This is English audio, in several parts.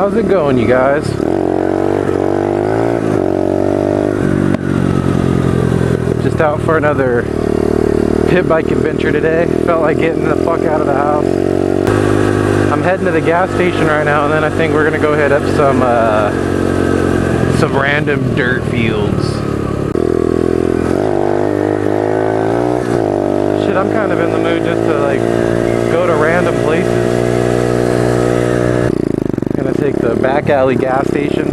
How's it going, you guys? Just out for another pit bike adventure today. Felt like getting the fuck out of the house. I'm heading to the gas station right now, and then I think we're gonna go hit up some random dirt fields. Shit, I'm kind of in the mood just to like go to random places. Gonna take the back alley gas station.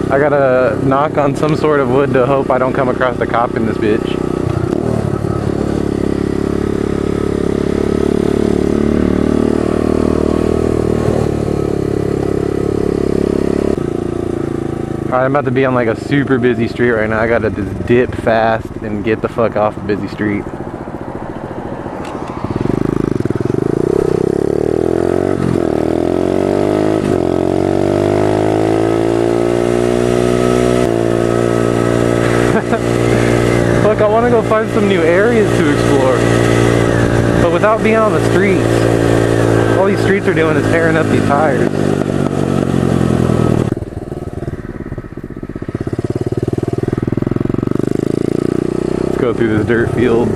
I gotta knock on some sort of wood to hope I don't come across a cop in this bitch. Alright, I'm about to be on like a super busy street right now. I gotta just dip fast and get the fuck off the busy street. Look, I want to go find some new areas to explore, but without being on the streets. All these streets are doing is tearing up these tires. Let's go through this dirt field.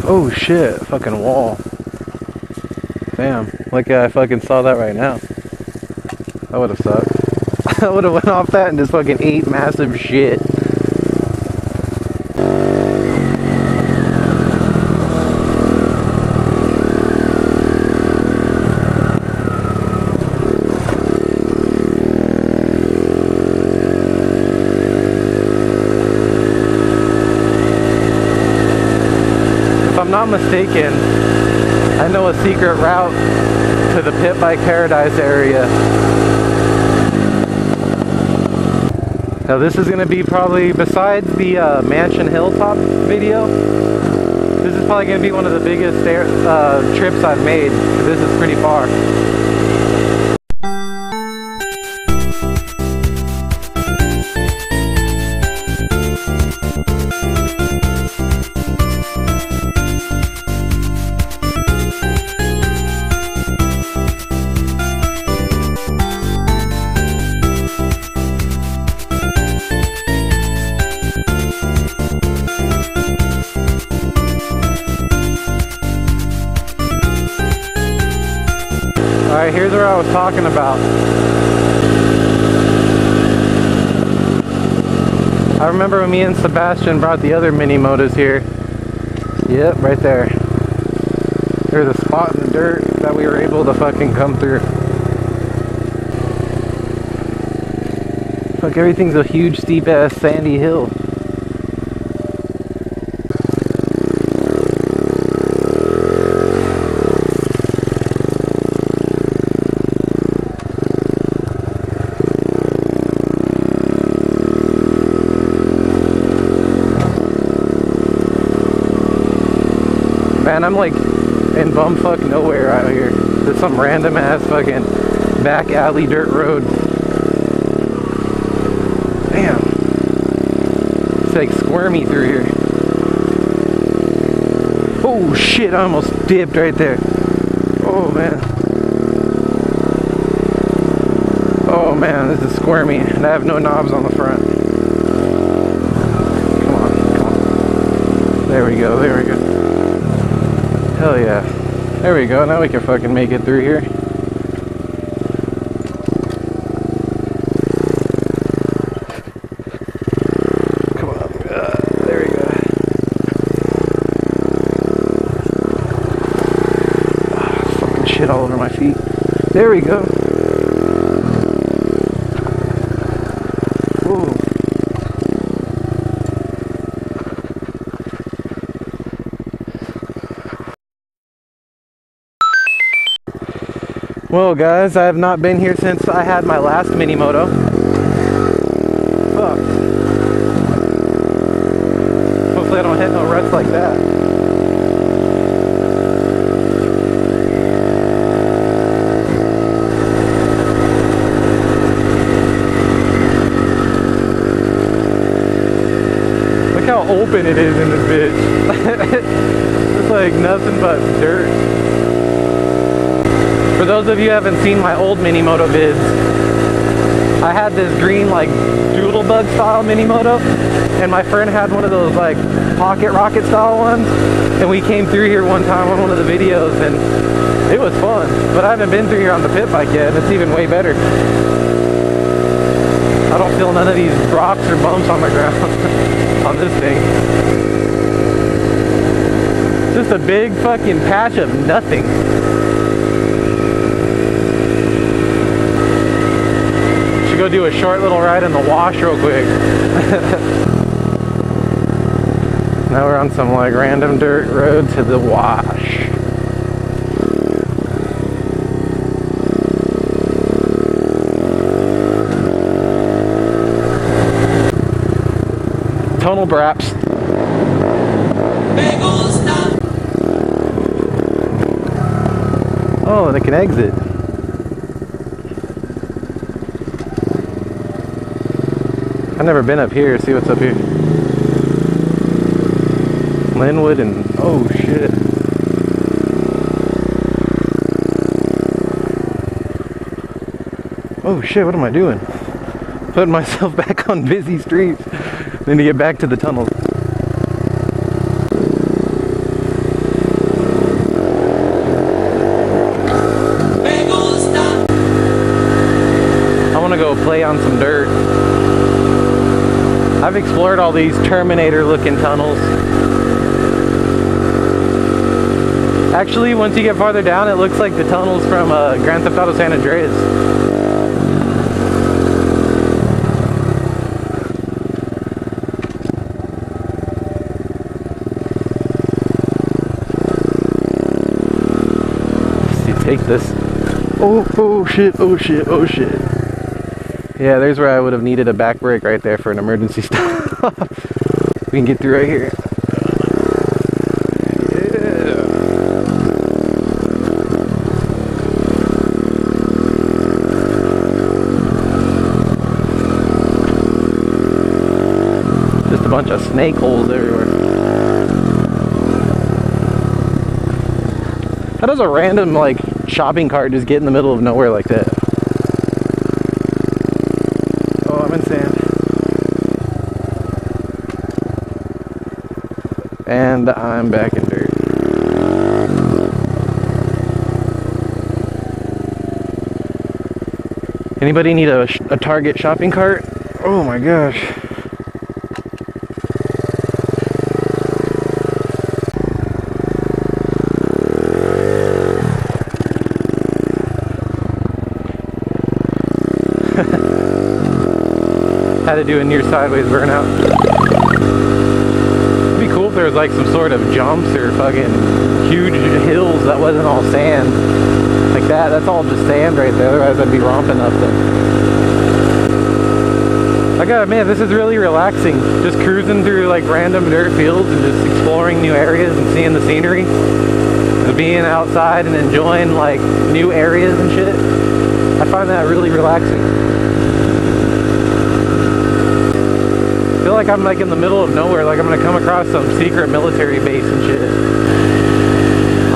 Oh shit, fucking wall. Damn, like I fucking saw that right now. That would have sucked. I would have went off that and just fucking ate massive shit. If I'm not mistaken, I know a secret route to the Pit Bike Paradise area. Now this is going to be probably, besides the Mansion Hilltop video, this is probably going to be one of the biggest trips I've made, because this is pretty far. Alright, here's where I was talking about. I remember when me and Sebastian brought the other mini motos here. Yep, right there. There's a spot in the dirt that we were able to fucking come through. Look, everything's a huge steep ass sandy hill. Man, I'm like in bumfuck nowhere out here. There's some random ass fucking back alley dirt road. Damn. It's like squirmy through here. Oh shit, I almost dipped right there. Oh man. Oh man, this is squirmy. And I have no knobs on the front. Come on, come on. There we go, there we go. Hell yeah. There we go. Now we can fucking make it through here. Come on. shit all over my feet. There we go. Ooh. Well guys, I have not been here since I had my last mini moto. Fuck. Hopefully I don't hit no ruts like that. Look how open it is in this bitch. It's like nothing but dirt. For those of you who haven't seen my old mini moto vids, I had this green like doodlebug style mini moto, and my friend had one of those like pocket rocket style ones, and we came through here one time on one of the videos and it was fun. But I haven't been through here on the pit bike yet, and it's even way better. I don't feel none of these rocks or bumps on the ground on this thing. Just a big fucking patch of nothing. Go do a short little ride in the wash real quick. Now we're on some like random dirt road to the wash. Tonal braps. Oh, and it can exit. I've never been up here. See what's up here. Linwood and oh shit. Oh shit, what am I doing? Putting myself back on busy streets. Then to get back to the tunnel. I want to go play on some dirt. I've explored all these Terminator looking tunnels. Actually, once you get farther down, it looks like the tunnels from Grand Theft Auto San Andreas. Let's see, take this. Oh shit, oh shit, oh shit. Yeah, there's where I would have needed a back brake right there for an emergency stop. We can get through right here. Yeah. Just a bunch of snake holes everywhere. How does a random like shopping cart just get in the middle of nowhere like that? And I'm back in dirt. Anybody need a Target shopping cart? Oh my gosh. Had to do a near sideways burnout. There was like some sort of jumps or fucking huge hills that wasn't all sand like that. That's all just sand right there, otherwise I'd be romping up there. I gotta admit, this is really relaxing, just cruising through like random dirt fields and just exploring new areas and seeing the scenery, and being outside and enjoying like new areas and shit. I find that really relaxing. I feel like I'm like in the middle of nowhere, like I'm gonna come across some secret military base and shit.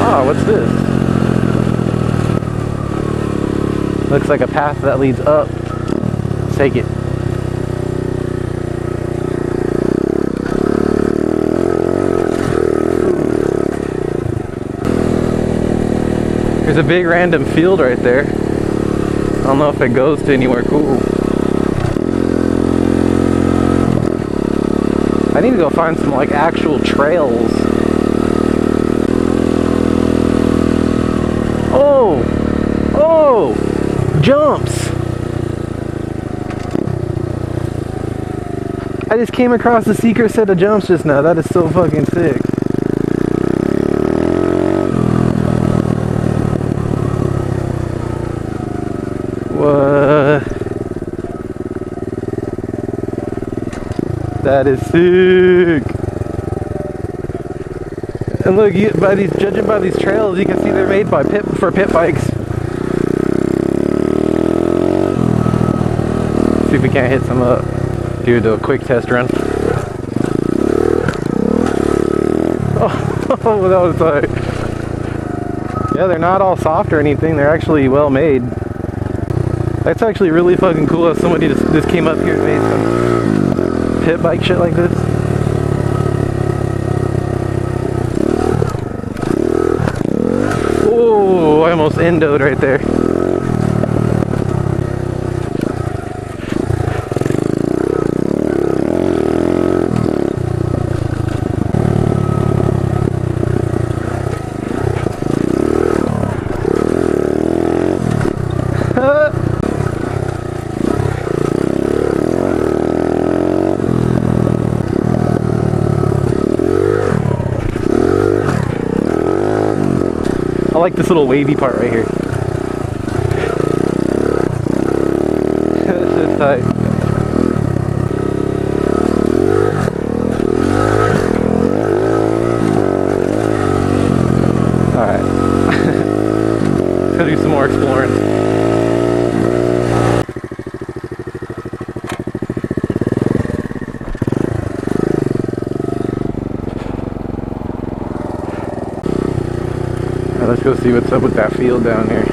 Oh, what's this? Looks like a path that leads up. Let's take it. There's a big random field right there. I don't know if it goes to anywhere cool. I need to go find some like actual trails. Oh! jumps. I just came across the secret set of jumps just now. That is so fucking sick. What? That is sick. And look, judging by these trails, you can see they're made by for pit bikes. See if we can't hit some up. Do a quick test run. Oh, that was tight. Yeah, they're not all soft or anything. They're actually well made. That's actually really fucking cool how somebody just came up here and made some pit bike shit like this. Oh, I almost endoed right there. I like this little wavy part right here. That's just tight. Alright. Let's go do some more exploring. Let's go see what's up with that field down here.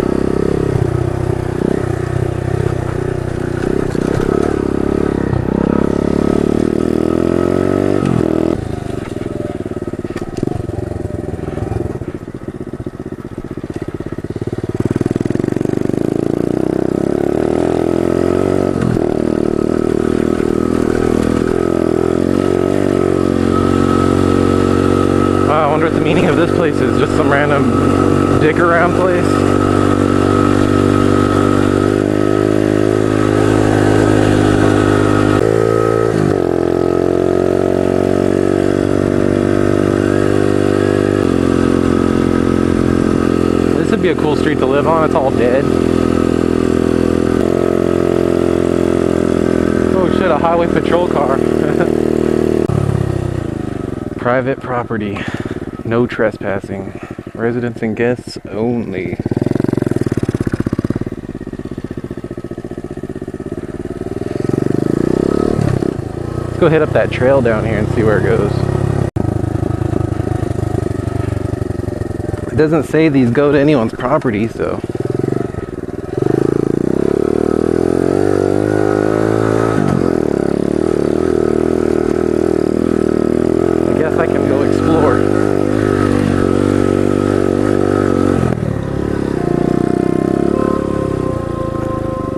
I wonder what the meaning of this place is. Just some random dig around place. This would be a cool street to live on. It's all dead. Oh shit, a highway patrol car. Private property. No trespassing. Residents and guests only. Let's go hit up that trail down here and see where it goes. It doesn't say these go to anyone's property, so. I guess I can go explore.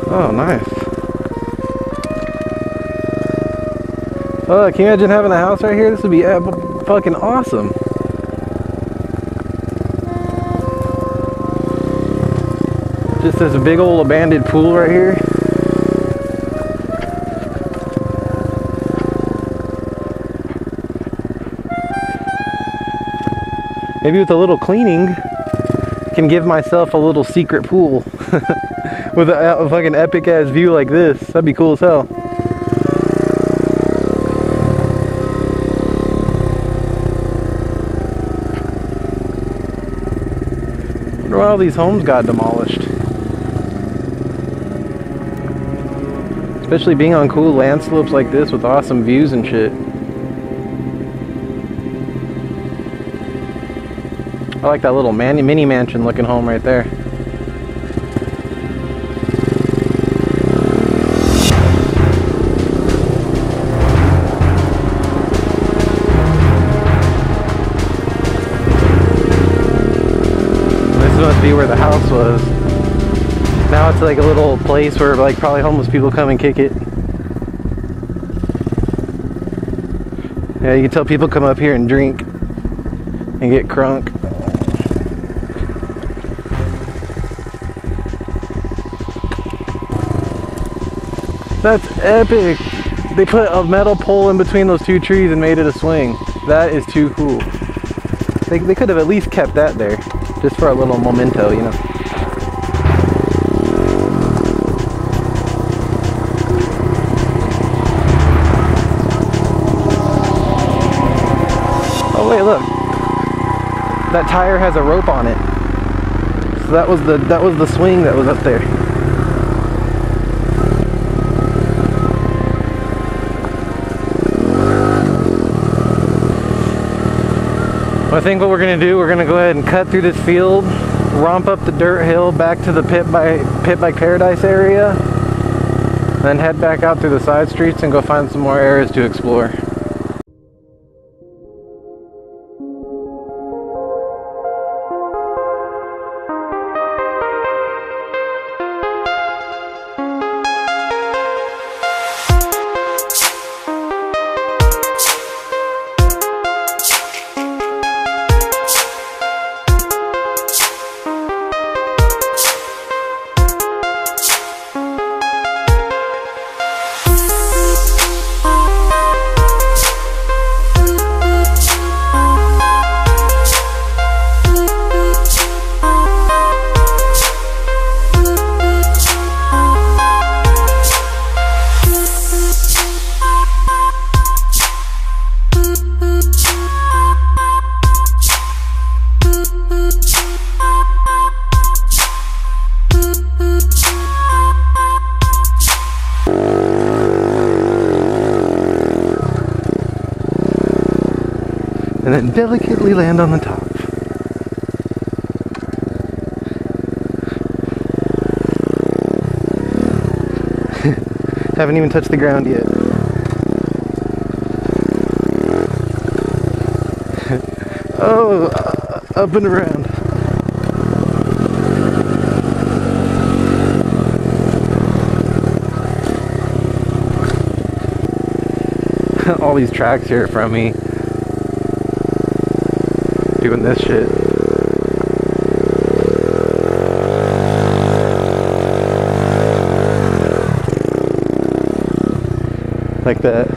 Oh, nice. Oh, can you imagine having a house right here? This would be fucking awesome. Just this big old abandoned pool right here. Maybe with a little cleaning, I can give myself a little secret pool. With a fucking epic ass view like this. That'd be cool as hell. Wonder why all these homes got demolished. Especially being on cool land slopes like this with awesome views and shit. I like that little mini mansion looking home right there. Must be where the house was. Now it's like a little place where like probably homeless people come and kick it. Yeah, you can tell people come up here and drink and get crunk. That's epic. They put a metal pole in between those two trees and made it a swing. That is too cool. They could have at least kept that there, just for a little memento, you know. Oh wait, look. That tire has a rope on it. So that was the swing that was up there. I think what we're gonna do, we're gonna go ahead and cut through this field, romp up the dirt hill back to the pit by paradise area, then head back out through the side streets and go find some more areas to explore. And then delicately land on the top. Haven't even touched the ground yet. Oh, up and around. All these tracks here from me doing this shit. Like that.